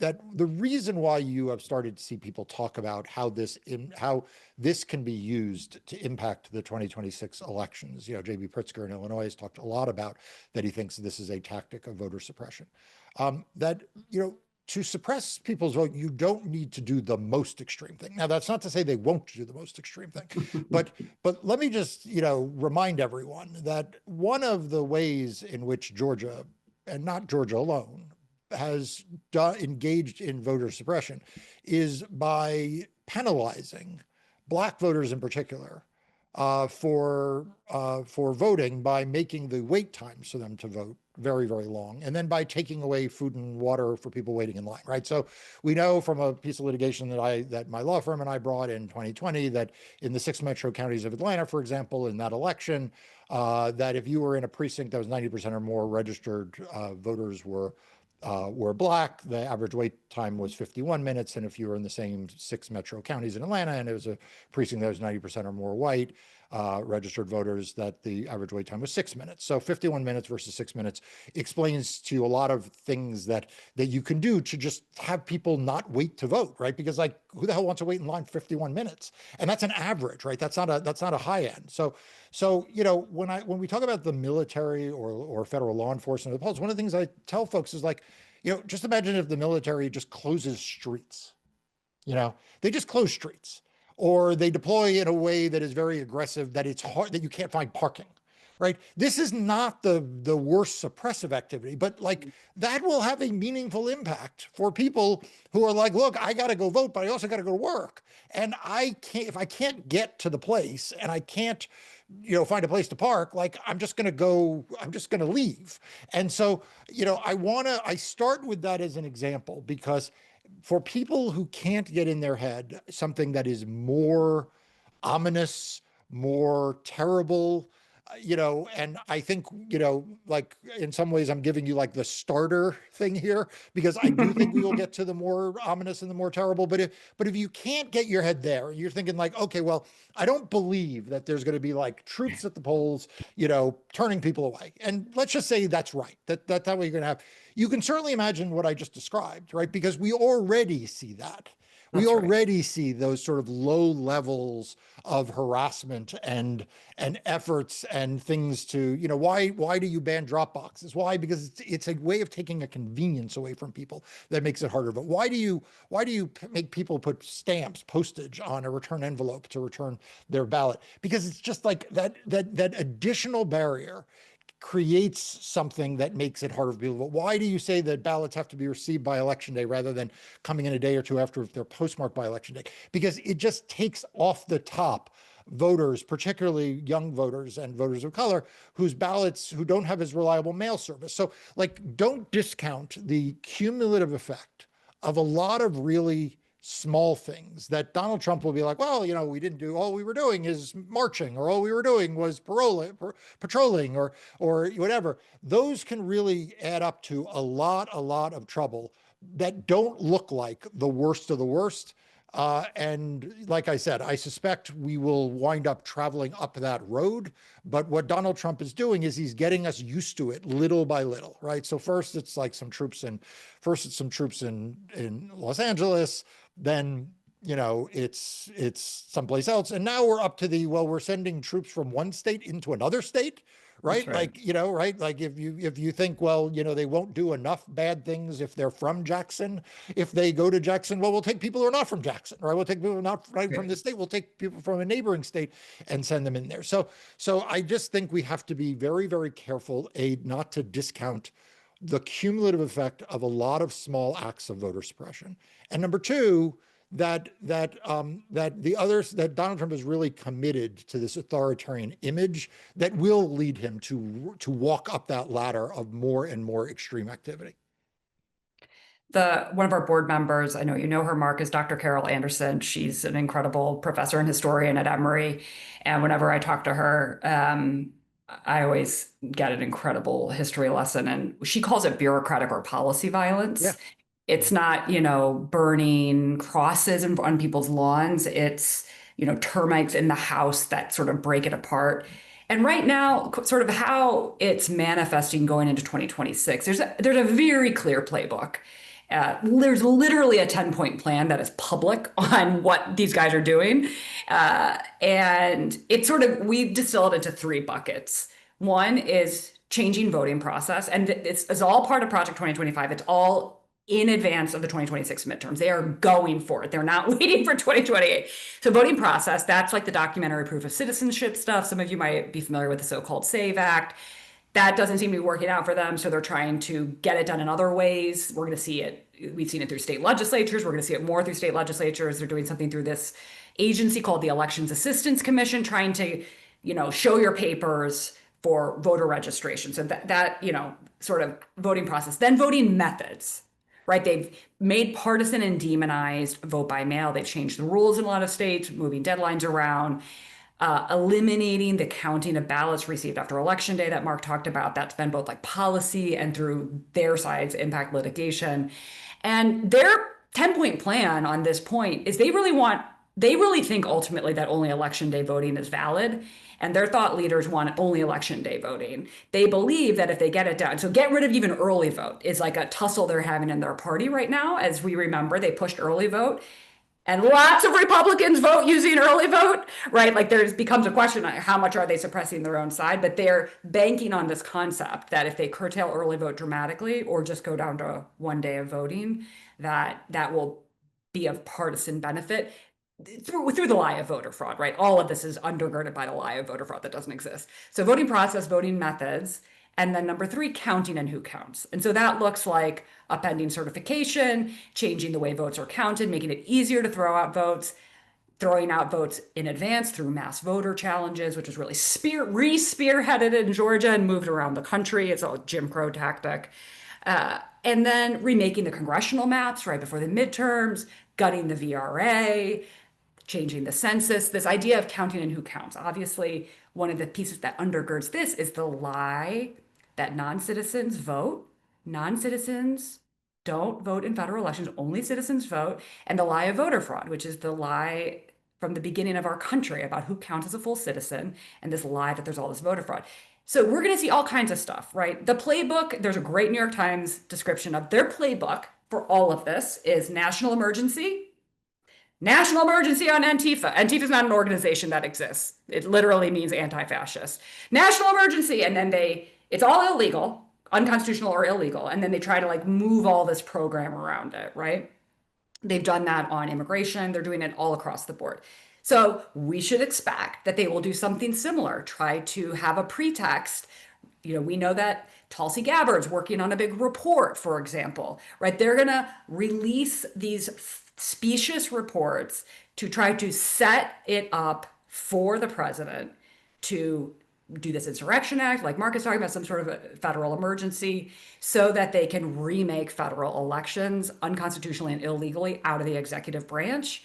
that the reason why you have started to see people talk about how this can be used to impact the 2026 elections. J.B. Pritzker in Illinois has talked a lot about that. He thinks this is a tactic of voter suppression. To suppress people's vote, you don't need to do the most extreme thing. Now, that's not to say they won't do the most extreme thing, but let me just remind everyone that one of the ways in which Georgia, and not Georgia alone, has engaged in voter suppression is by penalizing Black voters in particular for voting by making the wait times for them to vote very, very long, and then by taking away food and water for people waiting in line, right? So we know from a piece of litigation that my law firm and I brought in 2020 that in the 6 metro counties of Atlanta, for example, in that election, that if you were in a precinct that was 90% or more registered voters were Black, the average wait time was 51 minutes. And if you were in the same 6 metro counties in Atlanta and it was a precinct that was 90% or more white, registered voters, that the average wait time was 6 minutes. So 51 minutes versus 6 minutes explains to you a lot of things that you can do to just have people not wait to vote, right? Because like, who the hell wants to wait in line 51 minutes? And that's an average, right? That's not a high end. So when we talk about the military or federal law enforcement of the polls, one of the things I tell folks is like, just imagine if the military just closes streets. They just close streets, or they deploy in a way that is very aggressive, that it's hard, that you can't find parking, right? This is not the worst suppressive activity, but like that will have a meaningful impact for people who are like, look, I got to go vote, but I also got to go to work. And if I can't get to the place and I can't, find a place to park, like I'm just going to leave. And so, I start with that as an example because for people who can't get in their head something that is more ominous, more terrible, and I think, like in some ways I'm giving you like the starter thing here, because I do think we will get to the more ominous and the more terrible. But if you can't get your head there, you're thinking like, okay, well, I don't believe that there's going to be like troops at the polls, turning people away. And let's just say that's right. That's what you're going to have. You can certainly imagine what I just described, right? Because we already see that. We That's right. already see those sort of low levels of harassment and efforts and things to, why do you ban drop boxes? Why? Because it's a way of taking a convenience away from people that makes it harder. But why do you make people put stamps, postage on a return envelope to return their ballot? Because it's just like that additional barrier creates something that makes it harder for people. But why do you say that ballots have to be received by election day rather than coming in a day or two after if they're postmarked by election day? Because it just takes off the top voters, particularly young voters and voters of color, who don't have as reliable mail service. So like, don't discount the cumulative effect of a lot of really small things that Donald Trump will be like, well, we didn't do, all we were doing is marching, or all we were doing was patrolling or whatever. Those can really add up to a lot of trouble that don't look like the worst of the worst. And like I said, I suspect we will wind up traveling up that road. But what Donald Trump is doing is he's getting us used to it little by little, right? So first it's some troops in Los Angeles, then it's someplace else, and now we're up to we're sending troops from one state into another state, right? Right. Like, right? Like if you think, well, they won't do enough bad things if they're from Jackson. If they go to Jackson, well, we'll take people who are not from Jackson, right? We'll take people not right from the state. We'll take people from a neighboring state and send them in there. So I just think we have to be very, very careful, not to discount the cumulative effect of a lot of small acts of voter suppression. And number two, that Donald Trump is really committed to this authoritarian image that will lead him to walk up that ladder of more and more extreme activity. One of our board members, I know you know her, Mark, is Dr. Carol Anderson. She's an incredible professor and historian at Emory. And whenever I talk to her, I always get an incredible history lesson. And she calls it bureaucratic or policy violence. Yeah. It's not, burning crosses on people's lawns. It's, termites in the house that sort of break it apart. And right now, sort of how it's manifesting going into 2026, there's a very clear playbook. There's literally a 10-point plan that is public on what these guys are doing. And we've distilled into 3 buckets. One is changing voting process. And it's all part of Project 2025. It's all in advance of the 2026 midterms. They are going for it. They're not waiting for 2028. So voting process, that's like the documentary proof of citizenship stuff. Some of you might be familiar with the so-called SAVE Act. That doesn't seem to be working out for them. So they're trying to get it done in other ways. We're going to see it. We've seen it through state legislatures. We're going to see it more through state legislatures. They're doing something through this agency called the Elections Assistance Commission trying to, show your papers for voter registration. So that, sort of voting process. Then voting methods, right? They've made partisan and demonized vote by mail. They've changed the rules in a lot of states, moving deadlines around, eliminating the counting of ballots received after election day that Mark talked about. That's been both like policy and through their side's impact litigation. And their 10-point plan on this point is they really think ultimately that only election day voting is valid. And their thought leaders want only election day voting. They believe that if they get it down, so get rid of even early vote is like a tussle they're having in their party right now. As we remember, they pushed early vote. And lots of Republicans vote using early vote, right? Like there's becomes a question, how much are they suppressing their own side? But they're banking on this concept that if they curtail early vote dramatically or just go down to 1 day of voting, that will be of partisan benefit through the lie of voter fraud, right? All of this is undergirded by the lie of voter fraud that doesn't exist. So voting process, voting methods, and then number 3, counting and who counts. And so that looks like upending certification, changing the way votes are counted, making it easier to throw out votes, throwing out votes in advance through mass voter challenges, which is really re-spearheaded in Georgia and moved around the country. It's a Jim Crow tactic. And then remaking the congressional maps right before the midterms, gutting the VRA, changing the census, this idea of counting and who counts. Obviously, one of the pieces that undergirds this is the lie that non-citizens vote. Non-citizens don't vote in federal elections, only citizens vote. And the lie of voter fraud, which is the lie from the beginning of our country about who counts as a full citizen, and this lie that there's all this voter fraud. So we're going to see all kinds of stuff, right? The playbook, there's a great New York Times description of their playbook for all of this is national emergency on Antifa. Antifa is not an organization that exists. It literally means anti-fascist. National emergency. And then it's all illegal, unconstitutional or illegal. And then they try to like move all this program around it, right? They've done that on immigration. They're doing it all across the board. So we should expect that they will do something similar, try to have a pretext. We know that Tulsi Gabbard's working on a big report, for example, right? They're going to release these specious reports to try to set it up for the president to do this insurrection act, like Mark is talking about, some sort of a federal emergency, so that they can remake federal elections unconstitutionally and illegally out of the executive branch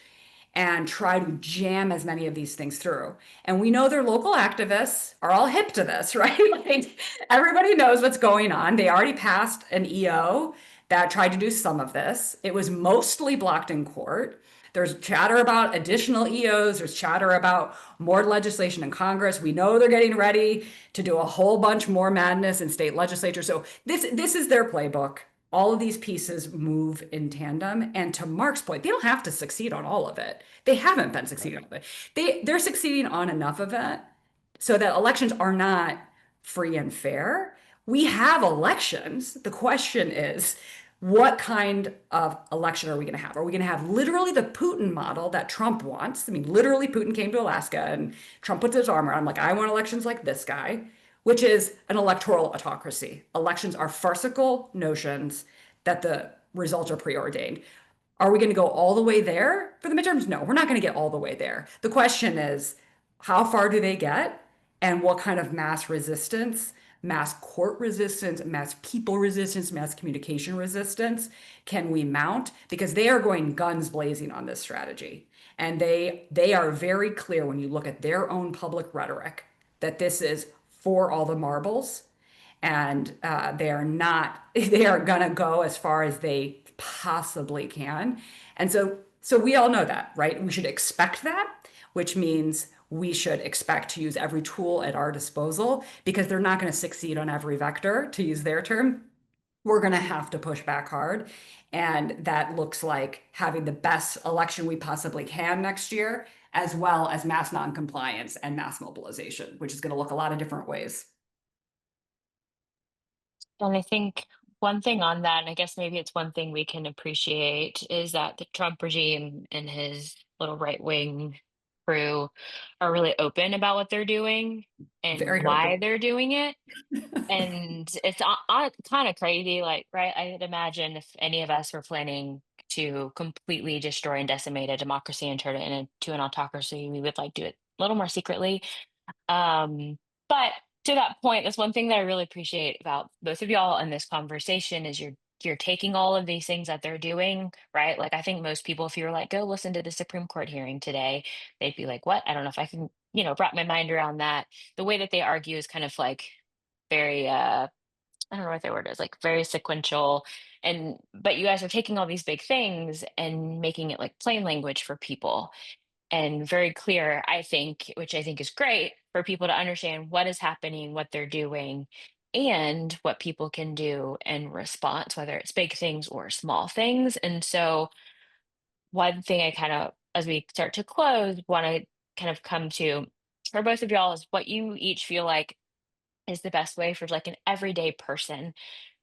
and try to jam as many of these things through. And we know their local activists are all hip to this, right? Like everybody knows what's going on. They already passed an EO that tried to do some of this. It was mostly blocked in court. There's chatter about additional EOs. There's chatter about more legislation in Congress. We know they're getting ready to do a whole bunch more madness in state legislatures. So this is their playbook. All of these pieces move in tandem. And to Mark's point, they don't have to succeed on all of it. They haven't been succeeding on it. They're succeeding on enough of it so that elections are not free and fair. We have elections. The question is, what kind of election are we going to have? Are we going to have literally the Putin model that Trump wants? I mean, literally, Putin came to Alaska and Trump puts his armor on. I'm like, I want elections like this guy, which is an electoral autocracy. Elections are farcical notions that the results are preordained. Are we going to go all the way there for the midterms? No, we're not going to get all the way there. The question is, how far do they get? And what kind of mass resistance, mass court resistance, mass people resistance, mass communication resistance can we mount? Because they are going guns blazing on this strategy. And they are very clear when you look at their own public rhetoric that this is for all the marbles. And they are going to go as far as they possibly can. And so we all know that, right? We should expect that, which means we should expect to use every tool at our disposal because they're not going to succeed on every vector, to use their term. We're going to have to push back hard. And that looks like having the best election we possibly can next year, as well as mass noncompliance and mass mobilization, which is going to look a lot of different ways. And I think one thing on that, and I guess maybe it's one thing we can appreciate, is that the Trump regime and his little right wing crew are really open about what they're doing and Very why open. they're doing it. And it's kind of crazy, like, right? I would imagine if any of us were planning to completely destroy and decimate a democracy and turn it into an autocracy. We would like do it a little more secretly. But to that point, that's one thing that I really appreciate about both of y'all in this conversation is you're taking all of these things that they're doing, right? Like I think most people, if you were like, go listen to the Supreme Court hearing today, they'd be like, what? I don't know if I can, wrap my mind around that. The way that they argue is kind of like very I don't know what the word is, like very sequential. And but you guys are taking all these big things and making it like plain language for people and very clear, I think, which I think is great for people to understand what is happening, what they're doing, and what people can do in response, whether it's big things or small things. And so, one thing I kind of, as we start to close, want to kind of come to for both of y'all is what you each feel like is the best way for like an everyday person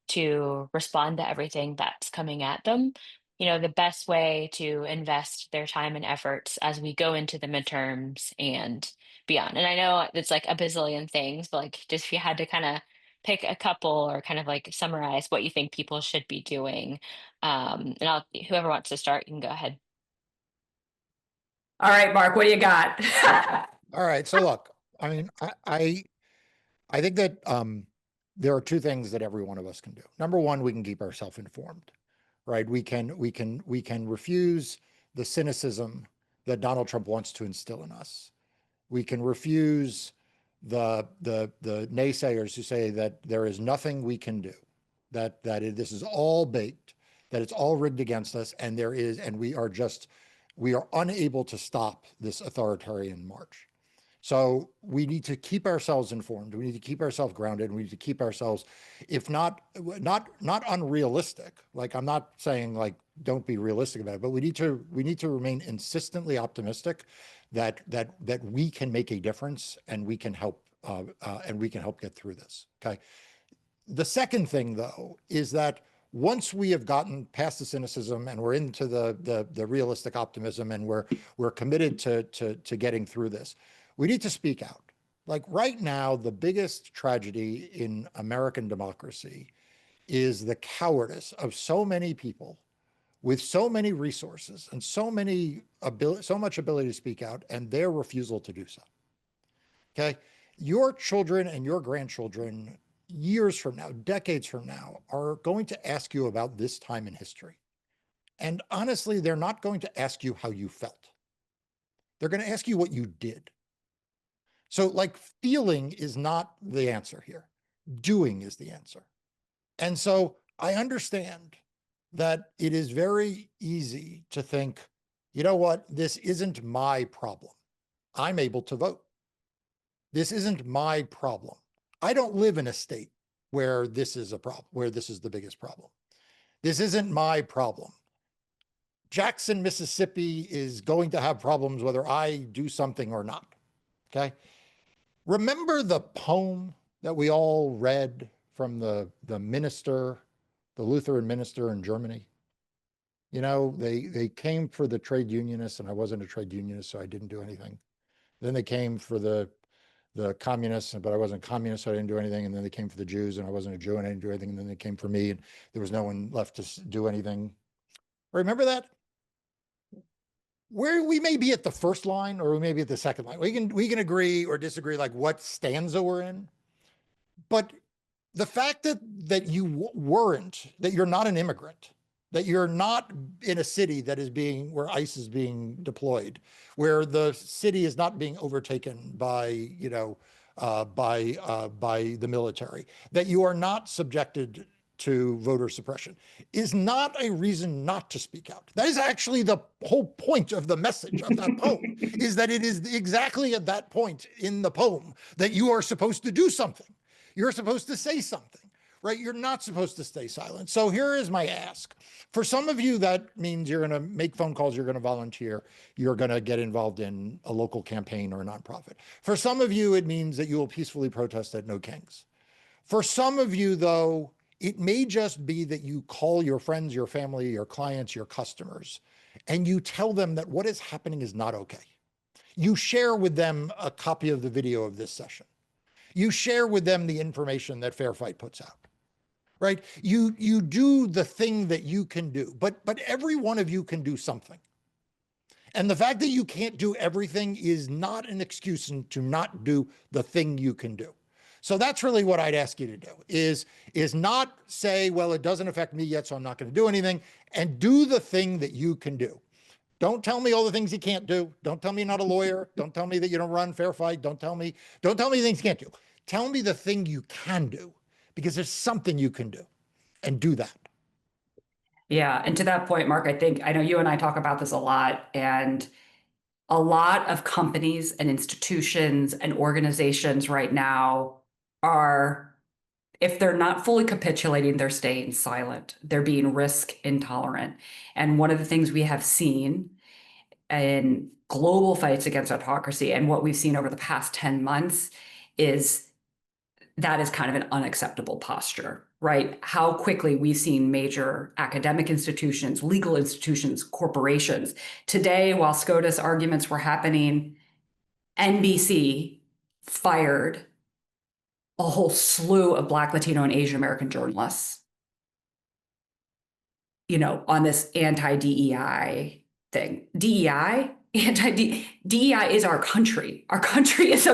to respond to everything that's coming at them. The best way to invest their time and efforts as we go into the midterms and beyond. And I know it's like a bazillion things, but like just if you had to kind of pick a couple or kind of like summarize what you think people should be doing. And whoever wants to start, you can go ahead. All right, Mark, what do you got? All right. So look, I mean, I think that there are two things that every one of us can do. Number one, we can keep ourselves informed, right? We can refuse the cynicism that Donald Trump wants to instill in us. We can refuse the naysayers who say that there is nothing we can do, that this is all baked, that it's all rigged against us, and we are unable to stop this authoritarian march. So we need to keep ourselves informed. We need to keep ourselves grounded. We need to keep ourselves, if not unrealistic. Like I'm not saying like don't be realistic about it, but we need to remain insistently optimistic that we can make a difference and we can help get through this. Okay. The second thing, though, is that once we have gotten past the cynicism and we're into the realistic optimism and we're committed to getting through this, we need to speak out. Like right now, the biggest tragedy in American democracy is the cowardice of so many people with so many resources and so much ability to speak out and their refusal to do so. Okay. Your children and your grandchildren, years from now, decades from now, are going to ask you about this time in history. And honestly, they're not going to ask you how you felt. They're going to ask you what you did. So like feeling is not the answer here. Doing is the answer. And so I understand that it is very easy to think, you know what, this isn't my problem. I'm able to vote. This isn't my problem. I don't live in a state where this is a problem, where this is the biggest problem. This isn't my problem. Jackson, Mississippi is going to have problems whether I do something or not. Okay. Remember the poem that we all read from the minister, the Lutheran minister in Germany? You know, they came for the trade unionists, and I wasn't a trade unionist, so I didn't do anything. Then they came for the communists, but I wasn't a communist, so I didn't do anything. And then they came for the Jews, and I wasn't a Jew, and I didn't do anything. And then they came for me, and there was no one left to do anything. Remember that? Where we may be at the first line, or we may be at the second line. We can agree or disagree, like what stanza we're in. But the fact that you're not an immigrant, that you're not in a city where ICE is being deployed, where the city is not being overtaken by the military, that you are not subjected to voter suppression, is not a reason not to speak out. That is actually the whole point of the message of that poem, is that it is exactly at that point in the poem that you are supposed to do something. You're supposed to say something, right? You're not supposed to stay silent. So here is my ask. For some of you, that means you're going to make phone calls, you're going to volunteer, you're going to get involved in a local campaign or a nonprofit. For some of you, it means that you will peacefully protest at No Kings. For some of you, though, it may just be that you call your friends, your family, your clients, your customers, and you tell them that what is happening is not okay. You share with them a copy of the video of this session. You share with them the information that Fair Fight puts out. right? You do the thing that you can do, but every one of you can do something. And the fact that you can't do everything is not an excuse to not do the thing you can do. So that's really what I'd ask you to do is not say, well, it doesn't affect me yet, so I'm not going to do anything, and do the thing that you can do. Don't tell me all the things you can't do. Don't tell me you're not a lawyer. Don't tell me that you don't run fair fight. Don't tell me things you can't do. Tell me the thing you can do, because there's something you can do, and do that. Yeah. And to that point, Mark, I know you and I talk about this a lot, and a lot of companies and institutions and organizations right now are, if they're not fully capitulating, they're staying silent. They're being risk intolerant. And one of the things we have seen in global fights against autocracy and what we've seen over the past 10 months is that is kind of an unacceptable posture, right? How quickly we've seen major academic institutions, legal institutions, corporations. Today, while SCOTUS arguments were happening, NBC fired a whole slew of Black, Latino, and Asian American journalists, on this anti-DEI thing. DEI? DEI is our country. Our country has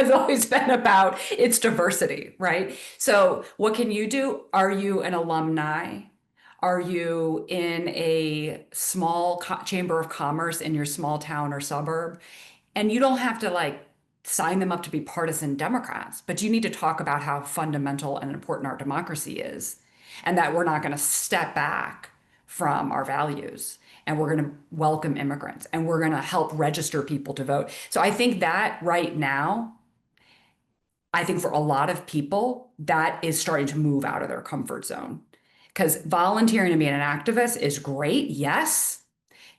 always been about its diversity, right? So what can you do? Are you an alumni? Are you in a small chamber of commerce in your small town or suburb? And you don't have to sign them up to be partisan Democrats, but you need to talk about how fundamental and important our democracy is, and that we're not going to step back from our values, and we're going to welcome immigrants, and we're going to help register people to vote. So I think that right now, I think for a lot of people, that is starting to move out of their comfort zone. Because volunteering and being an activist is great, yes.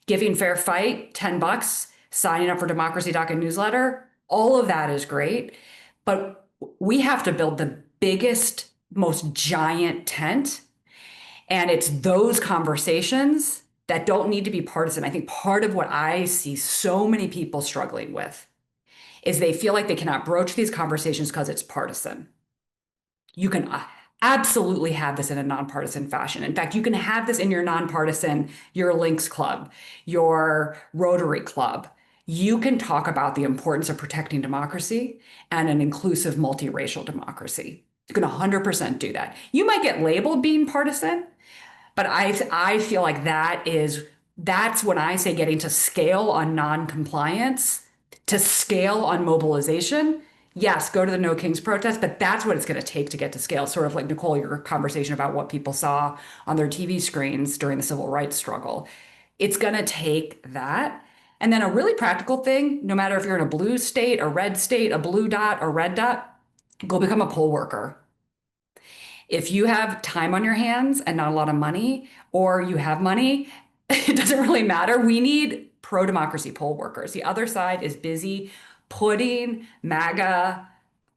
Giving fair fight, $10, signing up for Democracy Docket newsletter, all of that is great. But we have to build the biggest, most giant tent. And it's those conversations that don't need to be partisan. I think part of what I see so many people struggling with is they feel like they cannot broach these conversations because it's partisan. You can absolutely have this in a nonpartisan fashion. In fact, you can have this in your nonpartisan, your Links Club, your Rotary Club. You can talk about the importance of protecting democracy and an inclusive multiracial democracy. You can 100% do that. You might get labeled being partisan, but I feel like that's when I say getting to scale on non-compliance, to scale on mobilization. Yes, go to the No Kings protest, but that's what it's going to take to get to scale. Sort of like, Nicole, your conversation about what people saw on their TV screens during the civil rights struggle. It's going to take that. And then a really practical thing, no matter if you're in a blue state, a red state, a blue dot, or red dot, go become a poll worker. If you have time on your hands and not a lot of money, or you have money, it doesn't really matter. We need pro-democracy poll workers. The other side is busy putting MAGA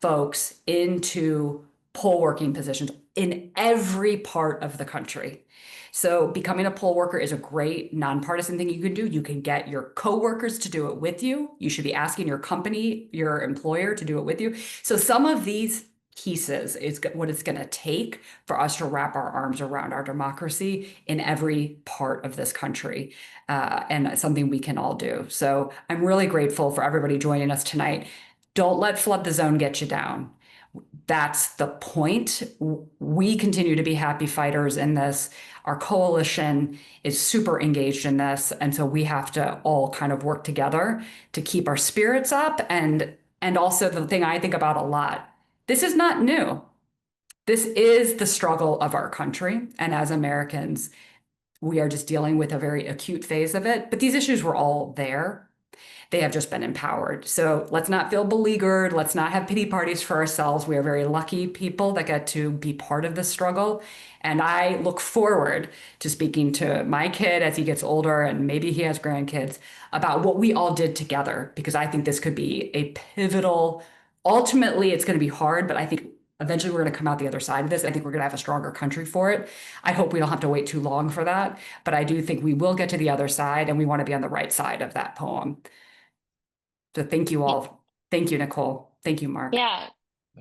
folks into poll working positions in every part of the country. So becoming a poll worker is a great nonpartisan thing you can do. You can get your coworkers to do it with you. You should be asking your company, your employer, to do it with you. So some of these pieces is what it's going to take for us to wrap our arms around our democracy in every part of this country, and something we can all do. So I'm really grateful for everybody joining us tonight. Don't let Flood the Zone get you down. That's the point. We continue to be happy fighters in this. Our coalition is super engaged in this, and so we have to all kind of work together to keep our spirits up. And also, the thing I think about a lot, this is not new. This is the struggle of our country. And as Americans, we are just dealing with a very acute phase of it. But these issues were all there. They have just been empowered. So let's not feel beleaguered. Let's not have pity parties for ourselves. We are very lucky people that get to be part of this struggle. And I look forward to speaking to my kid as he gets older, and maybe he has grandkids, about what we all did together, because I think this could be a pivotal. Ultimately, it's going to be hard, but I think eventually we're going to come out the other side of this. I think we're going to have a stronger country for it. I hope we don't have to wait too long for that, but I do think we will get to the other side, and we want to be on the right side of that poem. So thank you all. Thank you, Nicole. Thank you, Mark. Yeah.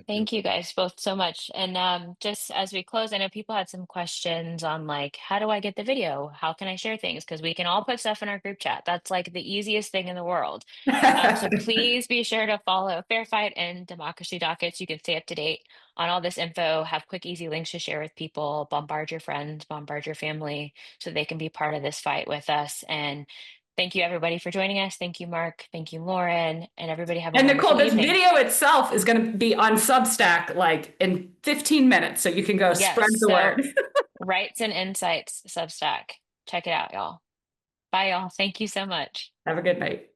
Thank you guys both so much. And just as we close, I know people had some questions on like, how do I get the video? How can I share things? Because we can all put stuff in our group chat. That's like the easiest thing in the world. So please be sure to follow Fair Fight and Democracy Dockets. You can stay up to date on all this info, have quick, easy links to share with people, bombard your friends, bombard your family so they can be part of this fight with us. And thank you everybody for joining us. Thank you, Mark. Thank you, Lauren. And everybody have a And Nicole, wonderful this evening. video itself is going to be on Substack like in 15 minutes. So you can go spread Yes, the so word. Rights and Insights Substack. Check it out, y'all. Bye, y'all. Thank you so much. Have a good night.